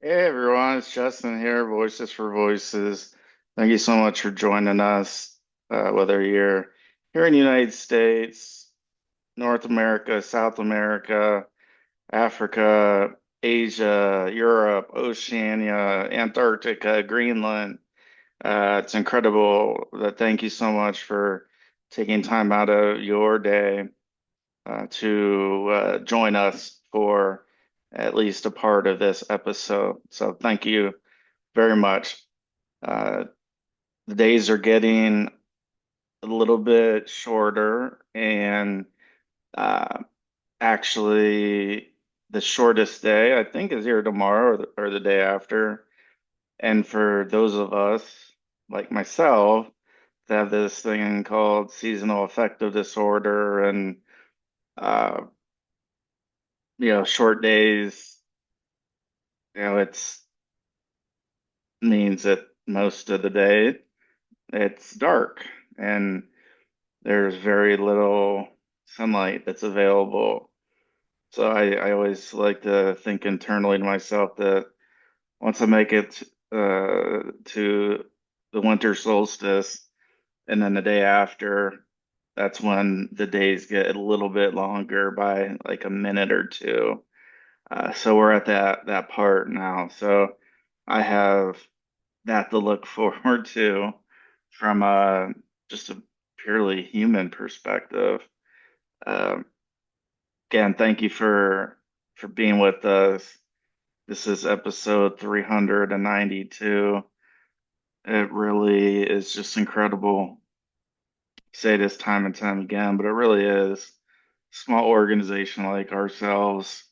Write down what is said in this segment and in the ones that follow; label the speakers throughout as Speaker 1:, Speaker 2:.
Speaker 1: Hey everyone, it's Justin here, Voices for Voices. Thank you so much for joining us, whether you're here in the United States, North America, South America, Africa, Asia, Europe, Oceania, Antarctica, Greenland. It's incredible. Thank you so much for taking time out of your day to join us for at least a part of this episode. So thank you very much. Uh, the days are getting a little bit shorter, and uh, actually, the shortest day I think is here tomorrow or the day after. And for those of us like myself that have this thing called seasonal affective disorder and uh, short days, it's means that most of the day it's dark and there's very little sunlight that's available. So I always like to think internally to myself that once I make it to the winter solstice and then the day after, that's when the days get a little bit longer by like a minute or two. So we're at that part now. So I have that to look forward to from just a purely human perspective. Um, Again, thank you for being with us. This is episode 392. It really is just incredible. I say this time and time again, but it really is. Small organization like ourselves,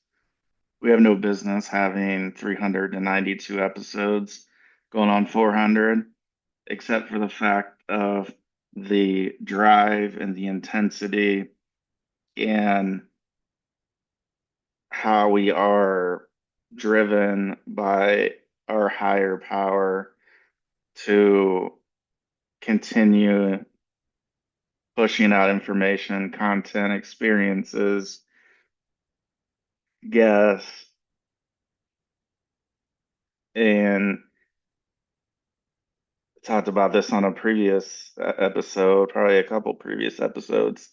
Speaker 1: we have no business having 392 episodes going on 400, except for the fact of the drive and the intensity and how we are driven by our higher power to continue pushing out information, content, experiences, guests, and talked about this on a previous episode, probably a couple previous episodes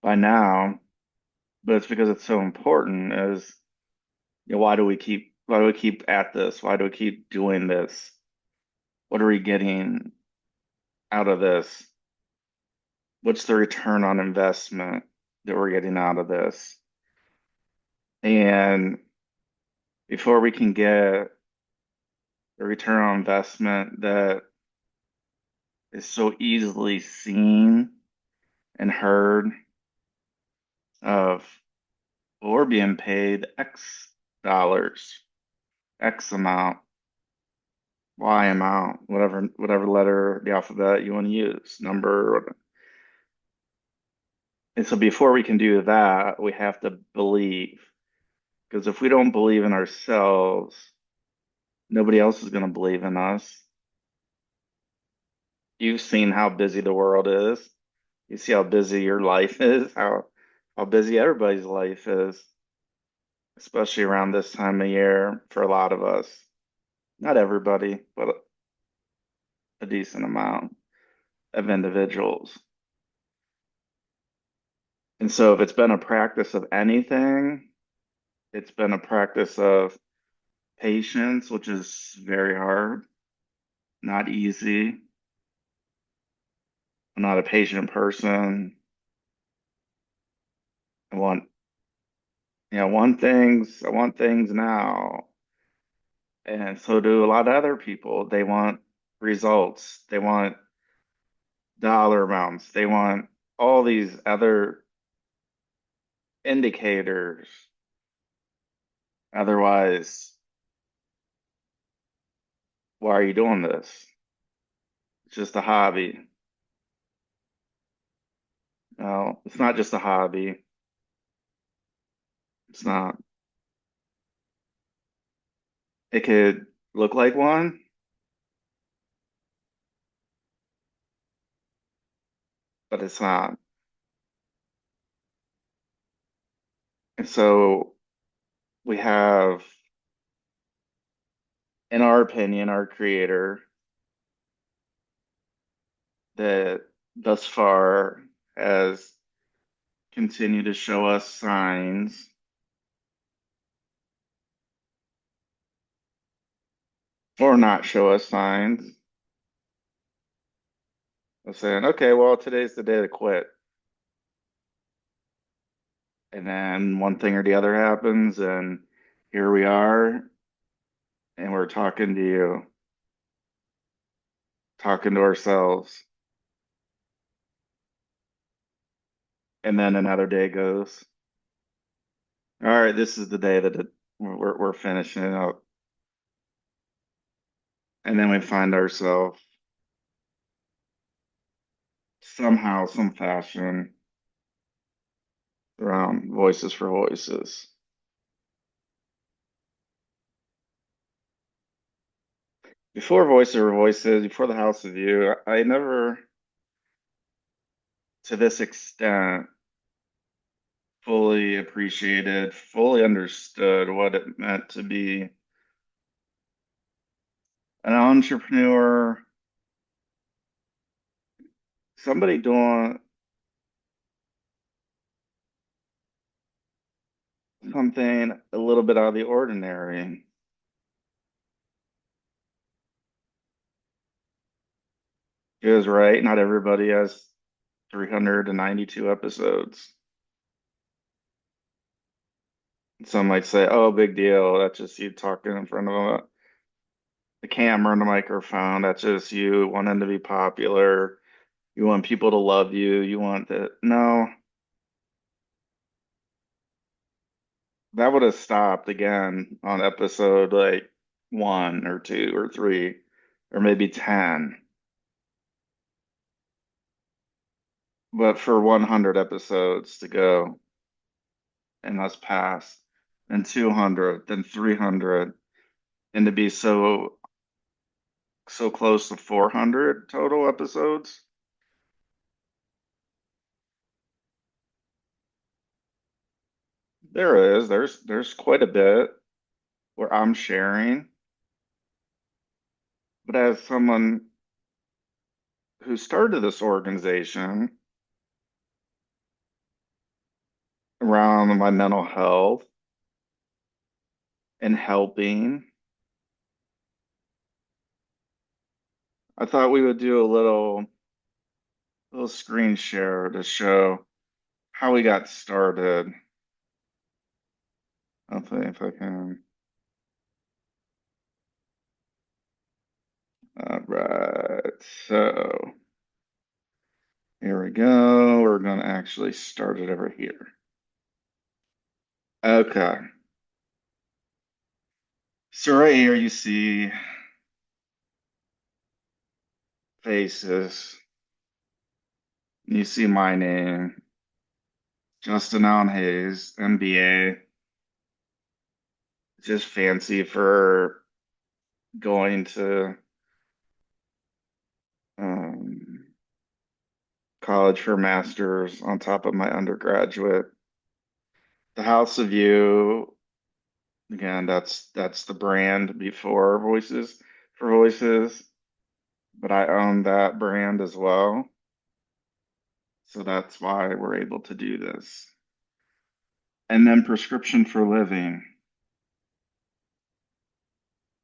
Speaker 1: by now, but it's because it's so important is, why do we keep at this? Why do we keep doing this? What are we getting out of this? What's the return on investment that we're getting out of this? And before we can get a return on investment that is so easily seen and heard of, well, we're being paid X dollars, X amount, Y amount, whatever letter of the alphabet you want to use, number. And so before we can do that, we have to believe. Because if we don't believe in ourselves, nobody else is going to believe in us. You've seen how busy the world is. You see how busy your life is, how busy everybody's life is, especially around this time of year for a lot of us. Not everybody, but a decent amount of individuals. And so if it's been a practice of anything, it's been a practice of patience, which is very hard, not easy. I'm not a patient person. I want, I want things now. And so do a lot of other people. They want results. They want dollar amounts. They want all these other indicators. Otherwise, why are you doing this? It's just a hobby. No, it's not just a hobby. It's not. It could look like one, but it's not. And so we have in our opinion, our creator that thus far has continued to show us signs or not show us signs of saying, okay, well, today's the day to quit. And then one thing or the other happens, and here we are, and we're talking to you, talking to ourselves. And then another day goes. All right, this is the day that we're finishing it up. And then we find ourselves somehow, some fashion around Voices for Voices. Before Voices for Voices, before the House of You, I never, to this extent, fully appreciated, fully understood what it meant to be an entrepreneur, somebody doing something a little bit out of the ordinary. Because, right, not everybody has 392 episodes. Some might say, oh, big deal. That's just you talking in front of the camera and the microphone. That's just you wanting to be popular. You want people to love you. You want that. No, that would have stopped again on episode like one or two or three or maybe 10. But for 100 episodes to go and us pass, and 200, then 300, and to be so close to 400 total episodes. There's quite a bit where I'm sharing, but as someone who started this organization around my mental health and helping, I thought we would do a little screen share to show how we got started. Hopefully, if I can. All right, so here we go. We're going to actually start it over here. Okay. So right here you see faces. You see my name, Justin Allen Hayes, MBA. Just fancy for going to um, college for master's on top of my undergraduate. The House of You, again, that's the brand before Voices for Voices, but I own that brand as well. So that's why we're able to do this. And then Prescription for Living.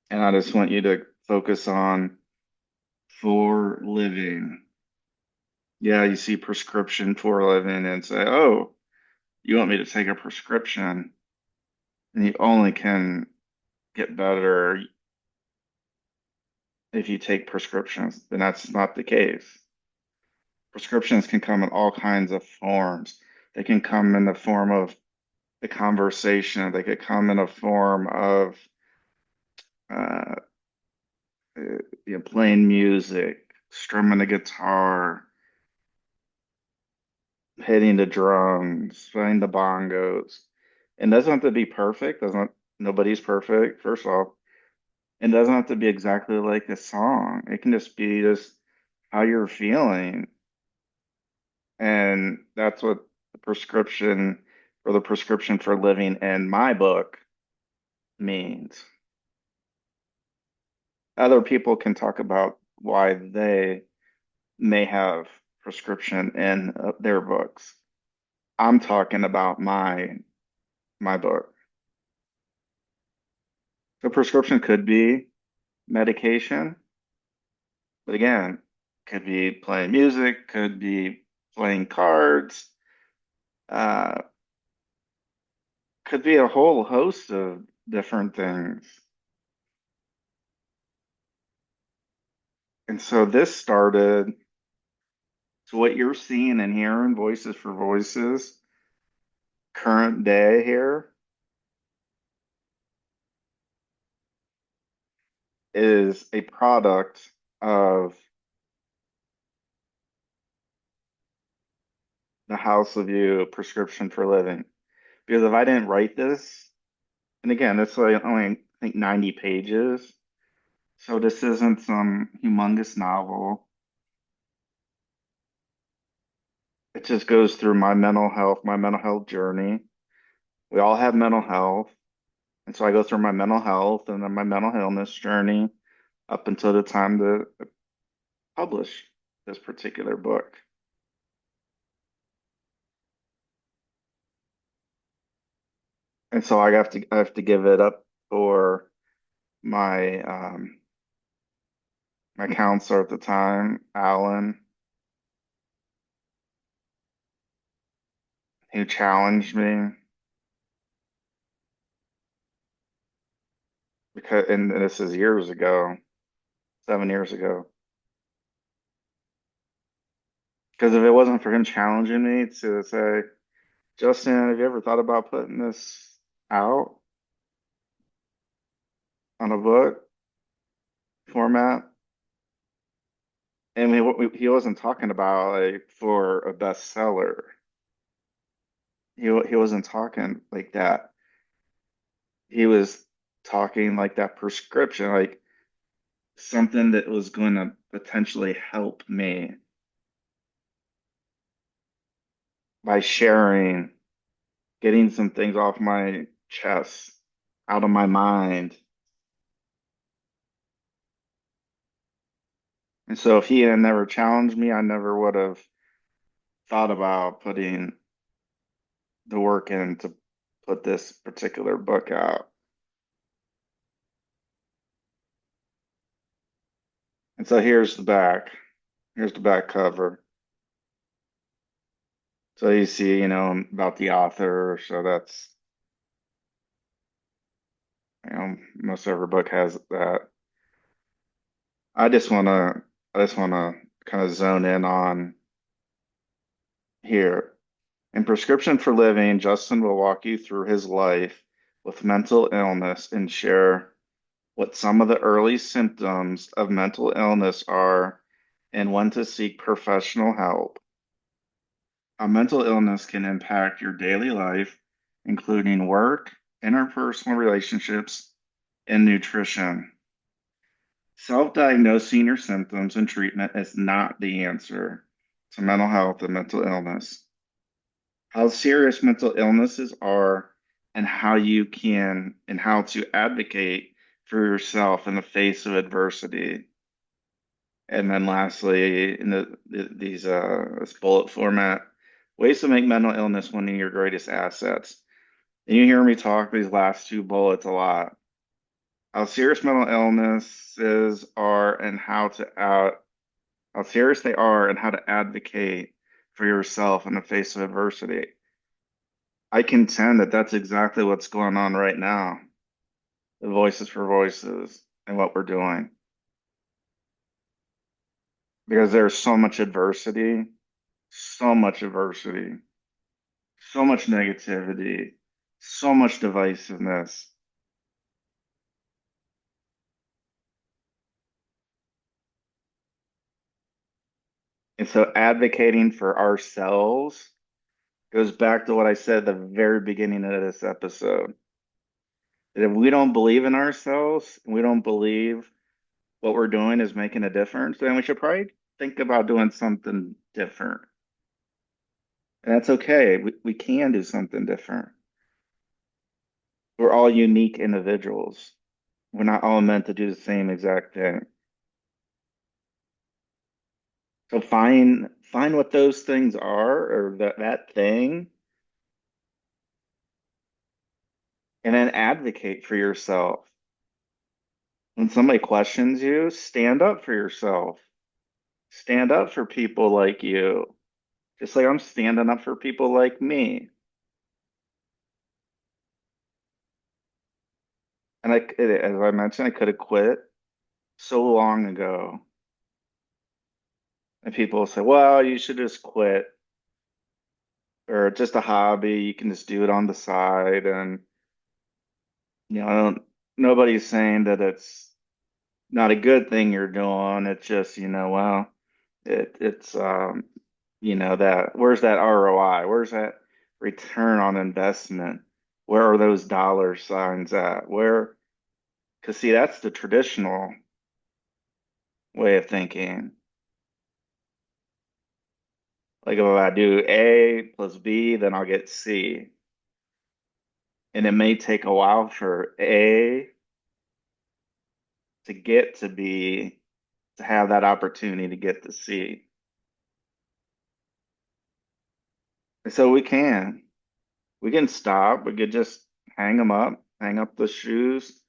Speaker 1: And I just want you to focus on for living. Yeah, you see prescription for living and say, oh, you want me to take a prescription and you only can get better if you take prescriptions. Then that's not the case. Prescriptions can come in all kinds of forms. They can come in the form of the conversation. They could come in a form of uh, playing music, strumming the guitar, hitting the drums, playing the bongos. It doesn't have to be perfect. Doesn't Nobody's perfect, first off. It doesn't have to be exactly like a song. It can just be just how you're feeling. And that's what the prescription or the prescription for living in my book means. Other people can talk about why they may have prescription in their books. I'm talking about my book. The prescription could be medication, but again, could be playing music, could be playing cards, uh, could be a whole host of different things. And so this started, so what you're seeing and hearing, Voices for Voices, current day here, is a product of the House of You prescription for living. Because if I didn't write this, and again, it's like only I think 90 pages, so this isn't some humongous novel. It just goes through my mental health journey. We all have mental health. And so I go through my mental health and then my mental illness journey up until the time to publish this particular book. And so I have to give it up for my my counselor at the time, Alan, who challenged me because, and this is years ago, 7 years ago. Because if it wasn't for him challenging me to say, Justin, have you ever thought about putting this out on a book format? And he wasn't talking about like for a bestseller. He wasn't talking like that. He was talking like that prescription, like something that was going to potentially help me by sharing, getting some things off my chest, out of my mind. And so if he had never challenged me, I never would have thought about putting the work in to put this particular book out. And so here's the back. Here's the back cover. So you see, about the author. So that's, most every book has that. I just want to, I just want to kind of zone in on here. In Prescription for Living, Justin will walk you through his life with mental illness and share what some of the early symptoms of mental illness are and when to seek professional help. How mental illness can impact your daily life, including work, interpersonal relationships, and nutrition. Self-diagnosing your symptoms and treatment is not the answer to mental health and mental illness. How serious mental illnesses are and how to advocate for yourself in the face of adversity. And then lastly, in these this bullet format, ways to make mental illness one of your greatest assets. And you hear me talk these last two bullets a lot. How serious mental illnesses are and how serious they are and how to advocate for yourself in the face of adversity. I contend that that's exactly what's going on right now. The Voices for Voices and what we're doing. Because there's so much adversity, so much negativity, so much divisiveness. And so advocating for ourselves goes back to what I said at the very beginning of this episode. That if we don't believe in ourselves, and we don't believe what we're doing is making a difference, then we should probably think about doing something different. And that's okay. We can do something different. We're all unique individuals. we're not all meant to do the same exact thing. So find what those things are or that thing, and then advocate for yourself. When somebody questions you, stand up for yourself. Stand up for people like you. Just like I'm standing up for people like me. And as I mentioned, I could have quit so long ago. And people say, well, you should just quit or it's just a hobby. You can just do it on the side. And, I don't, nobody's saying that it's not a good thing you're doing. It's just, well, it's that where's that ROI? Where's that return on investment? Where are those dollar signs at? Because see, that's the traditional way of thinking. Like if I do A plus B, then I'll get C. And it may take a while for A to get to B to have that opportunity to get to C. And so we can stop. We could just hang them up, hang up the shoes,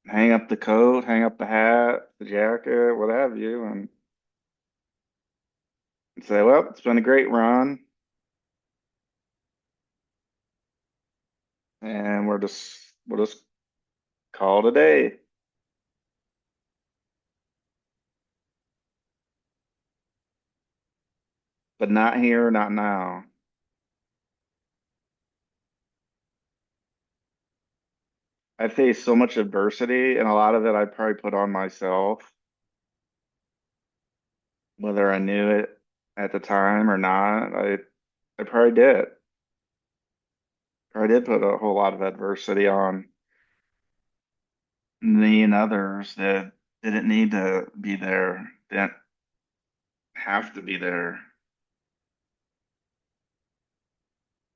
Speaker 1: hang up the coat, hang up the hat, the jacket, what have you, and say, well, it's been a great run, and we'll just call it a day. But not here, not now. I faced so much adversity, and a lot of it I probably put on myself, whether I knew it at the time or not. I probably did. Probably did put a whole lot of adversity on me and others that didn't need to be there, didn't have to be there.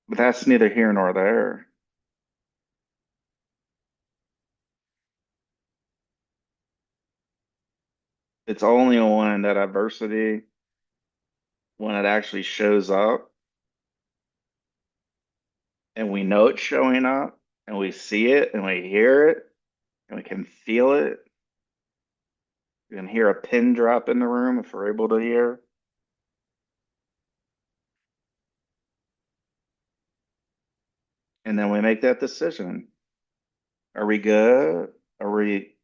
Speaker 1: But that's neither here nor there. It's only when that adversity, when it actually shows up and we know it's showing up and we see it and we hear it and we can feel it. We can hear a pin drop in the room if we're able to hear. And then we make that decision. Are we good? Are we,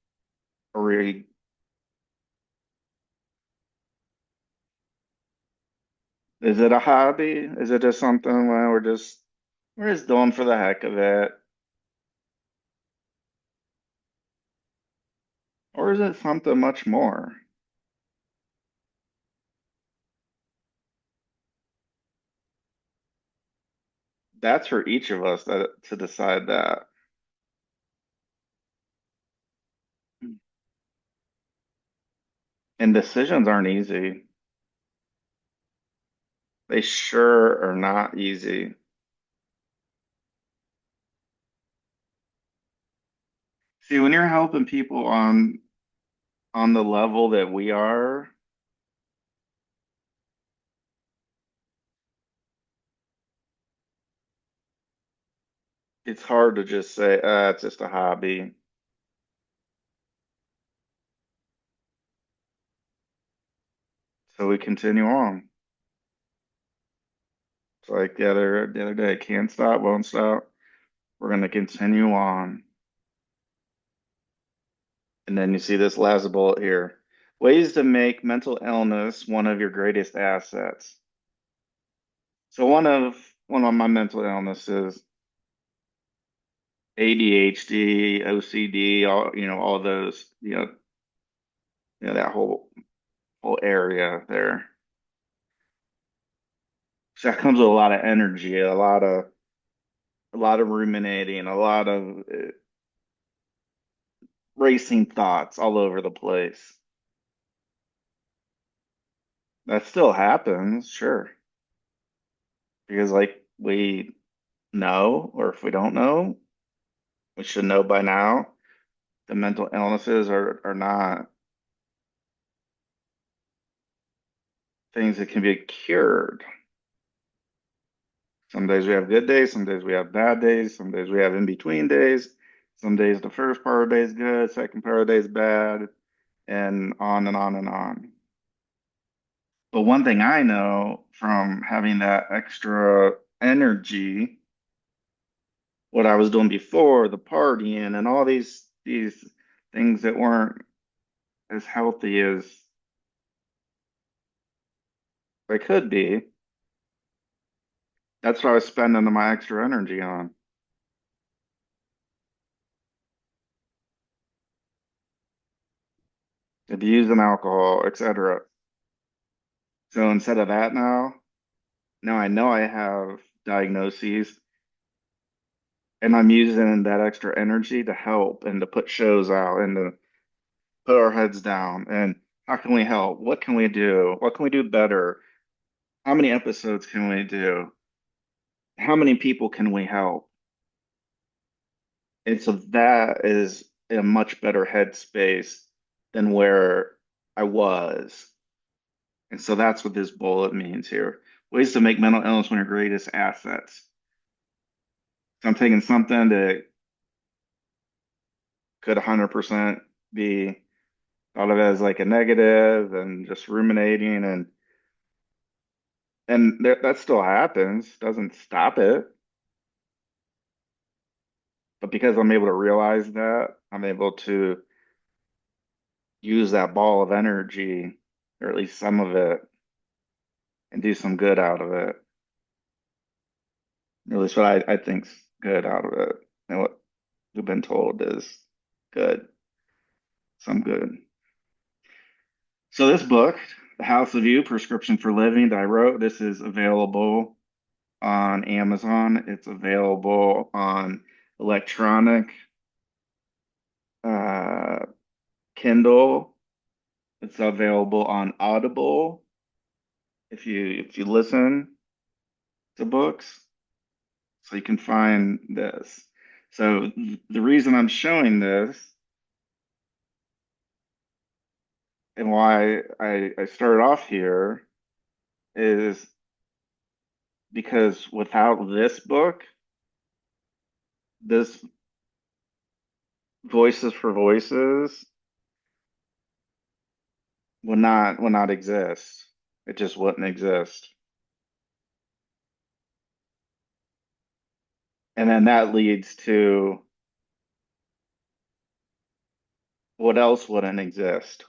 Speaker 1: is it a hobby? Is it just something where we're just doing for the heck of it? Or is it something much more? That's for each of us to decide that. And decisions aren't easy. They sure are not easy. See, when you're helping people on the level that we are, it's hard to just say, it's just a hobby. So we continue on. It's like the other day, can't stop, won't stop. We're gonna continue on. And then you see this last bullet here. Ways to make mental illness one of your greatest assets. So one of my mental illnesses, ADHD, OCD, all those, that whole area there. So that comes with a lot of energy, a lot of ruminating, a lot of racing thoughts all over the place. That still happens, sure, because like we know, or if we don't know, we should know by now. the mental illnesses are not things that can be cured. Some days we have good days, some days we have bad days, some days we have in between days. Some days the first part of the day is good, second part of the day is bad, and on and on and on. But one thing I know from having that extra energy, what I was doing before, the partying and all these things that weren't as healthy as they could be, that's what I was spending my extra energy on. Abusing alcohol, etc. So instead of that now I know I have diagnoses and I'm using that extra energy to help and to put shows out and to put our heads down and how can we help? What can we do? What can we do better? How many episodes can we do? How many people can we help? And so that is a much better headspace than where I was. And so that's what this bullet means here. Ways to make mental illness one of your greatest assets. So I'm taking something that could 100% be thought of as like a negative and just ruminating and that still happens, doesn't stop it. But because I'm able to realize that, I'm able to use that ball of energy, or at least some of it, and do some good out of it. At least what I think's good out of it, and what we've been told is good, some good. So this book, The House of You, Prescription for Living, that I wrote, this is available on Amazon. It's available on electronic, uh, Kindle. It's available on Audible if you listen to books. So you can find this. So the reason I'm showing this and why I started off here is because without this book, this Voices for Voices would not exist. It just wouldn't exist. And then that leads to what else wouldn't exist?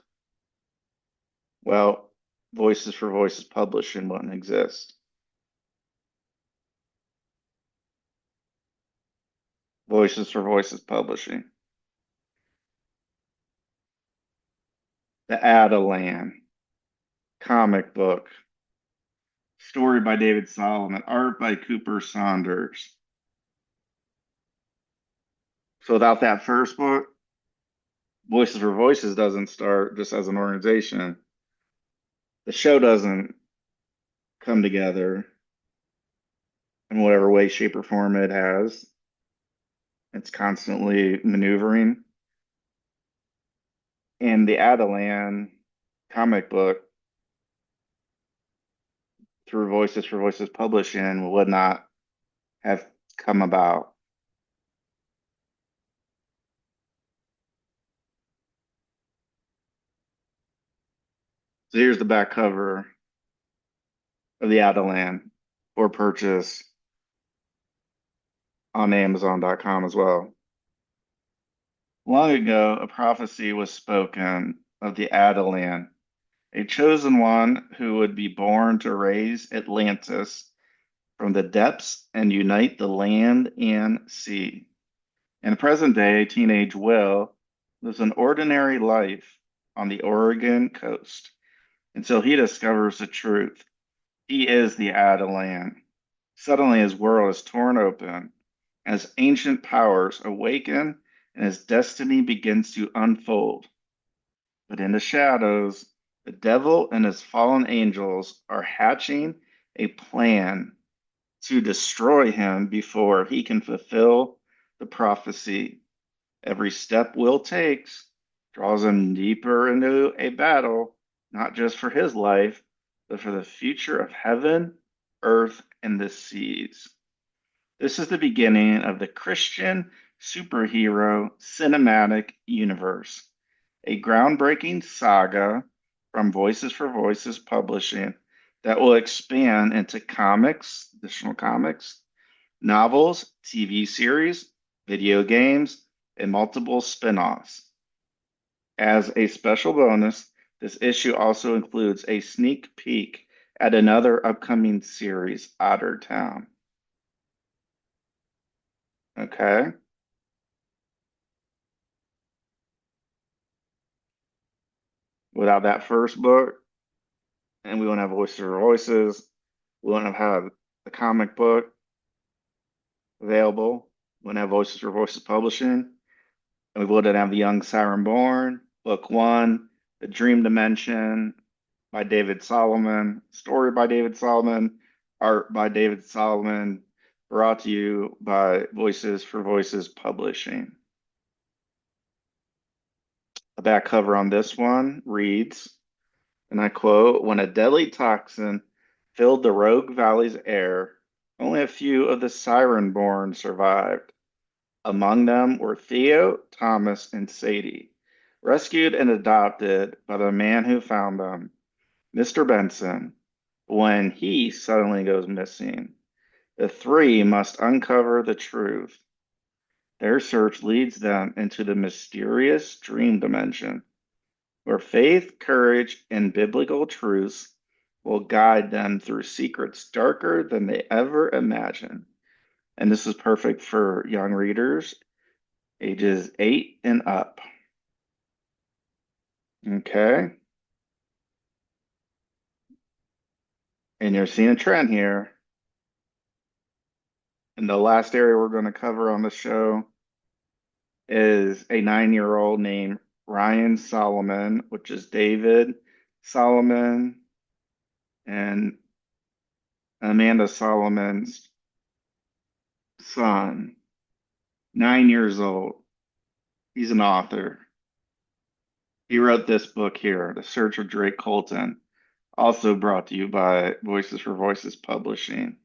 Speaker 1: Well, Voices for Voices publishing wouldn't exist. Voices for Voices publishing. The Atalan comic book. Story by David Solomon. Art by Cooper Saunders. So without that first book, Voices for Voices doesn't start just as an organization. The show doesn't come together in whatever way, shape, or form it has. It's constantly maneuvering. And the Atalan comic book through Voices for Voices publishing would not have come about. So here's the back cover of the Atalan for purchase on Amazon.com as well. Long ago, a prophecy was spoken of the Atalan, a chosen one who would be born to raise Atlantis from the depths and unite the land and sea. In the present day, teenage Will lives an ordinary life on the Oregon coast until he discovers the truth. He is the Atalan. Suddenly, his world is torn open as ancient powers awaken and his destiny begins to unfold. But in the shadows, the devil and his fallen angels are hatching a plan to destroy him before he can fulfill the prophecy. Every step Will takes draws him deeper into a battle, not just for his life, but for the future of heaven, earth, and the seas. This is the beginning of the Christian superhero cinematic universe, a groundbreaking saga from Voices for Voices Publishing that will expand into comics, additional comics, novels, TV series, video games, and multiple spin-offs. As a special bonus, this issue also includes a sneak peek at another upcoming series, Otter Town. Okay. Without that first book, and we wouldn't have Voices for Voices, we wouldn't have had the comic book available, we wouldn't have Voices for Voices Publishing, and we wouldn't have The Young Siren Born, Book One, The Dream Dimension by David Solomon, story by David Solomon, art by David Solomon, brought to you by Voices for Voices Publishing. The back cover on this one reads, and I quote, when a deadly toxin filled the Rogue Valley's air, only a few of the Siren-born survived. Among them were Theo, Thomas, and Sadie, rescued and adopted by the man who found them, Mr. Benson. When he suddenly goes missing, the three must uncover the truth. Their search leads them into the mysterious dream dimension, where faith, courage, and biblical truths will guide them through secrets darker than they ever imagined. And this is perfect for young readers, ages 8 and up. Okay. And you're seeing a trend here. And the last area we're going to cover on the show is a 9-year-old named Ryan Solomon, which is David Solomon and Amanda Solomon's son, 9 years old. He's an author. He wrote this book here, The Search of Drake Colton, also brought to you by Voices for Voices Publishing.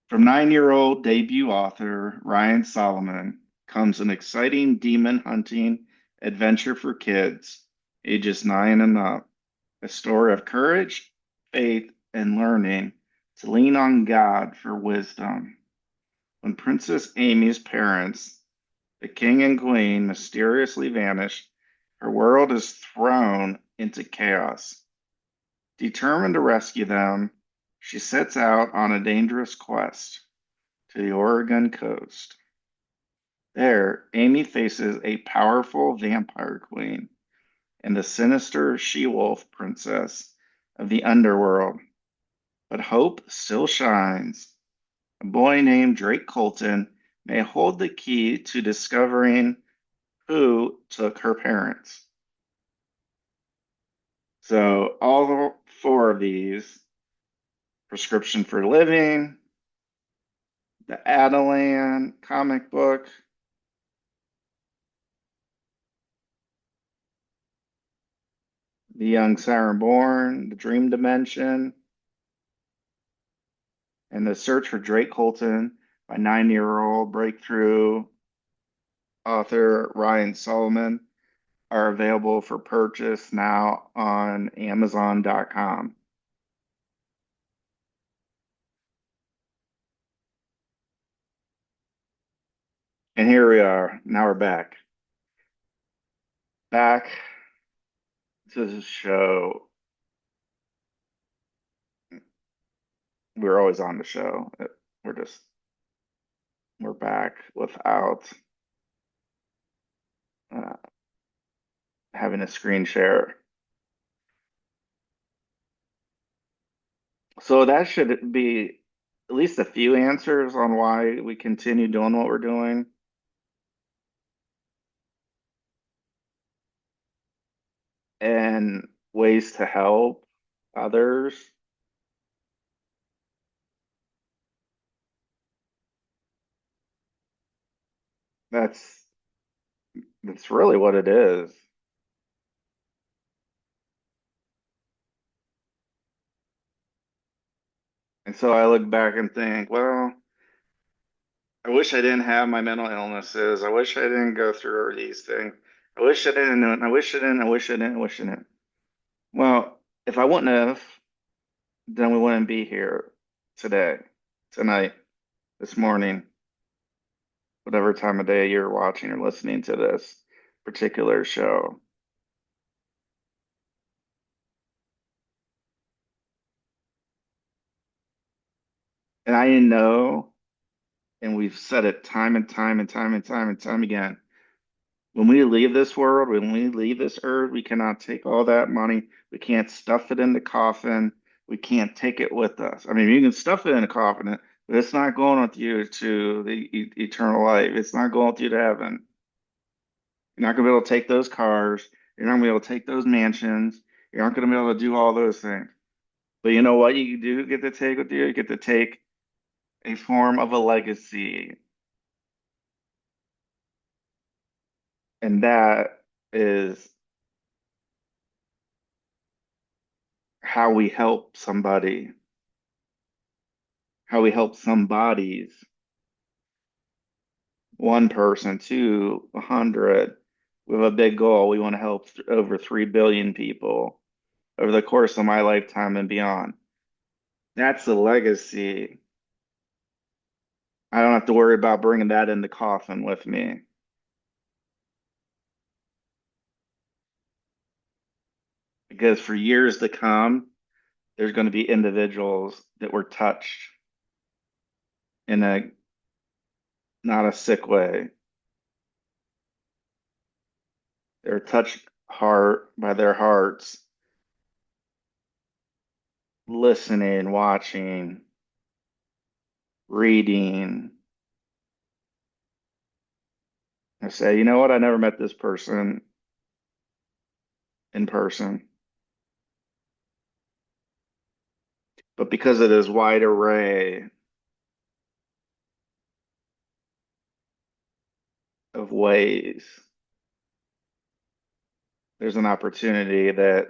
Speaker 1: From 9-year-old debut author Ryan Solomon comes an exciting demon hunting adventure for kids ages 9 and up. A story of courage, faith, and learning to lean on God for wisdom. When Princess Amy's parents, the king and queen, mysteriously vanish, her world is thrown into chaos. Determined to rescue them, she sets out on a dangerous quest to the Oregon coast. There, Amy faces a powerful vampire queen and the sinister she-wolf princess of the underworld. But hope still shines. A boy named Drake Colton may hold the key to discovering who took her parents. So all four of these, Prescription for Living, the Atalan comic book, The Young Siren Born, The Dream Dimension, and The Search for Drake Colton by 9-year-old breakthrough author Ryan Solomon are available for purchase now on Amazon.com. And here we are. Now we're back. Back to the show. We're always on the show. We're just, we're back without uh, having a screen share. So that should be at least a few answers on why we continue doing what we're doing. And ways to help others. That's that's really what it is. And so I look back and think, well, I wish I didn't have my mental illnesses. I wish I didn't go through these things. I wish I didn't know it. I wish I didn't. I wish I didn't. I wish I didn't. Well, if I wouldn't have, then we wouldn't be here today, tonight, this morning, whatever time of day you're watching or listening to this particular show. And I know, and we've said it time and time and time and time and time again. When we leave this world, when we leave this earth, we cannot take all that money. We can't stuff it in the coffin. We can't take it with us. I mean, you can stuff it in a coffin, but it's not going with you to the eternal life. It's not going with you to heaven. You're not going to be able to take those cars. You're not going to be able to take those mansions. You're not going to be able to do all those things. But you know what you do get to take with you? You get to take a form of a legacy. And that is how we help somebody, how we help somebodies, one person, two, 100. We have a big goal. We want to help over 3 billion people over the course of my lifetime and beyond. That's the legacy. I don't have to worry about bringing that in the coffin with me because for years to come, there's going to be individuals that were touched in a not a sick way. They're touched heart by their hearts, listening, watching, reading. I say, you know what? I never met this person in person, but because of this wide array of ways, there's an opportunity that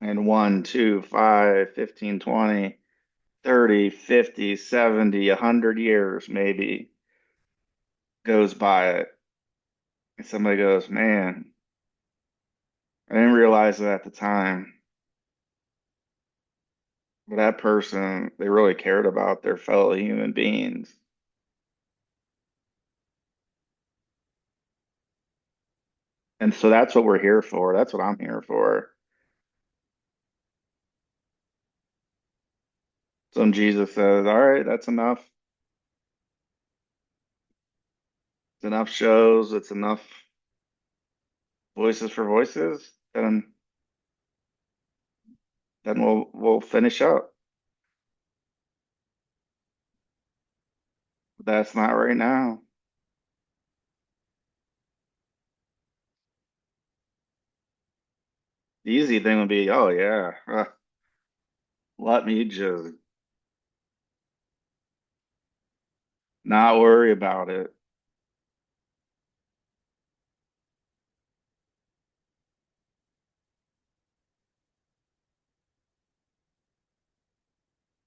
Speaker 1: in 1, 2, 5, 15, 20, 30, 50, 70, 100 years maybe goes by it. And somebody goes, man, I didn't realize it at the time. But that person, they really cared about their fellow human beings. And so that's what we're here for. That's what I'm here for. So when Jesus says, all right, that's enough. It's enough shows. It's enough voices for voices. Then we'll finish up. But that's not right now. The easy thing would be, oh yeah, let me just not worry about it.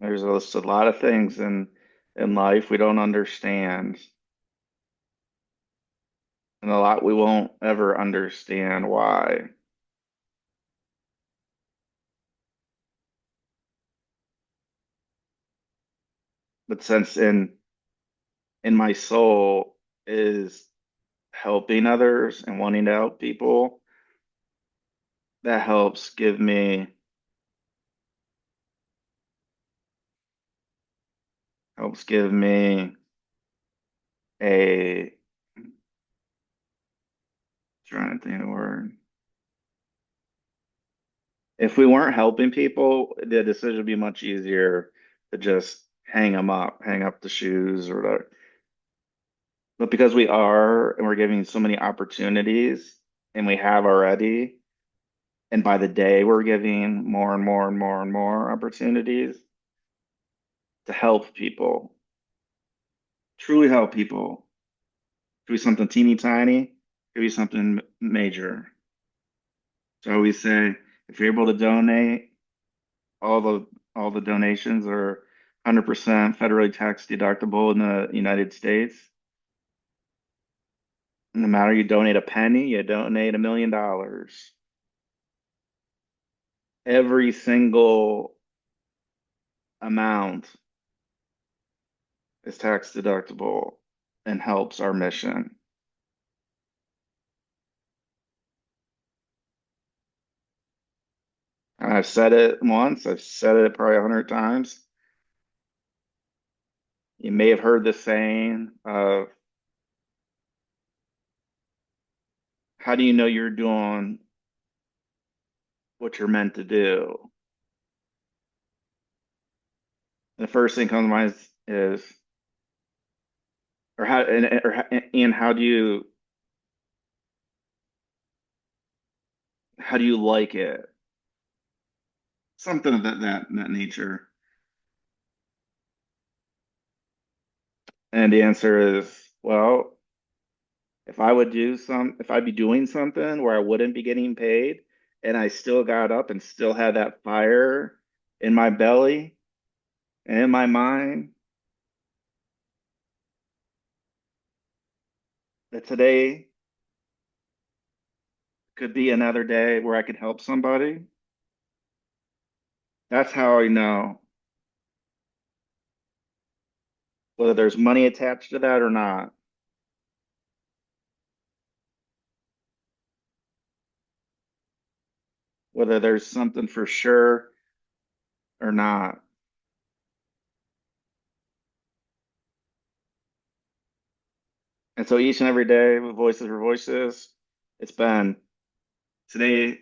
Speaker 1: There's just a lot of things in life we don't understand, and a lot we won't ever understand why. But since in my soul is helping others and wanting to help people, that helps give me a trying to think of the word. If we weren't helping people, the decision would be much easier to just hang up the shoes or whatever. But because we are and we're giving so many opportunities and we have already, and by the day we're giving more and more and more and more opportunities to help people. truly help people. Could be something teeny tiny, could be something major. So we say if you're able to donate, all the all the donations are 100% federally tax deductible in the United States. No matter you donate a penny, you donate $1 million. Every single amount is tax deductible and helps our mission. And I've said it once, I've said it probably 100 times. You may have heard the saying of how do you know you're doing what you're meant to do? The first thing comes to mind is or how and how do you like it? Something of that nature. And the answer is, well, if I'd be doing something where I wouldn't be getting paid and I still got up and still had that fire in my belly and in my mind, that today could be another day where I could help somebody. That's how I know whether there's money attached to that or not, whether there's something for sure or not. And so each and every day with Voices for Voices, it's been today,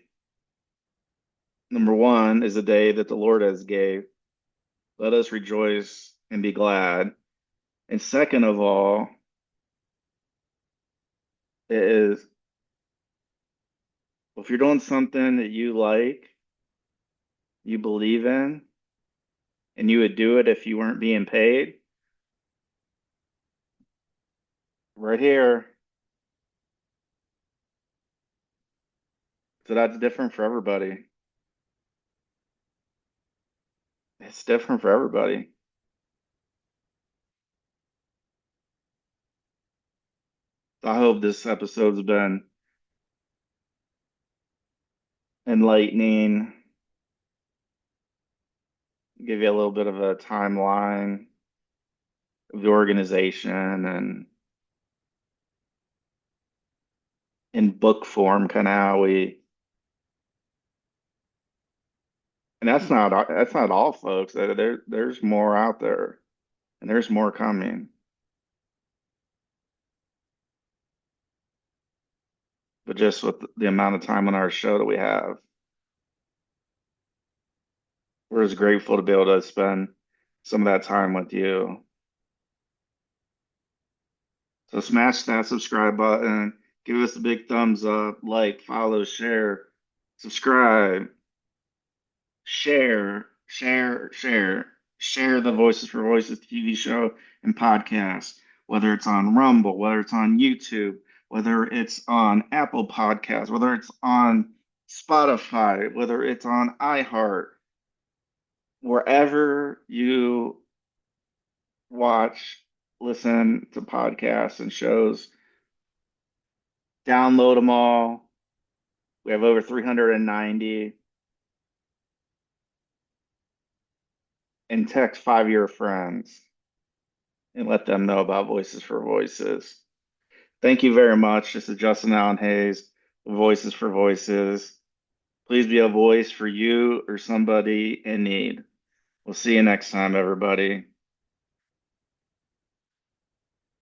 Speaker 1: number one, is the day that the Lord has gave. Let us rejoice and be glad. And second of all, it is if you're doing something that you like, you believe in, and you would do it if you weren't being paid, right here. So that's different for everybody. It's different for everybody. So I hope this episode's been enlightening, give you a little bit of a timeline of the organization and in book form, kind of how we, and that's not all, folks. There's more out there, and there's more coming. But just with the amount of time on our show that we have, we're just grateful to be able to spend some of that time with you. So smash that subscribe button, give us a big thumbs up, like, follow, share, subscribe, share the Voices for Voices TV show and podcast, whether it's on Rumble, whether it's on YouTube, whether it's on Apple Podcasts, whether it's on Spotify, whether it's on iHeart, wherever you watch, listen to podcasts and shows, download them all. We have over 390 and text five of your friends and let them know about Voices for Voices. Thank you very much. This is Justin Allen Hayes, Voices for Voices. Please be a voice for you or somebody in need. We'll see you next time, everybody.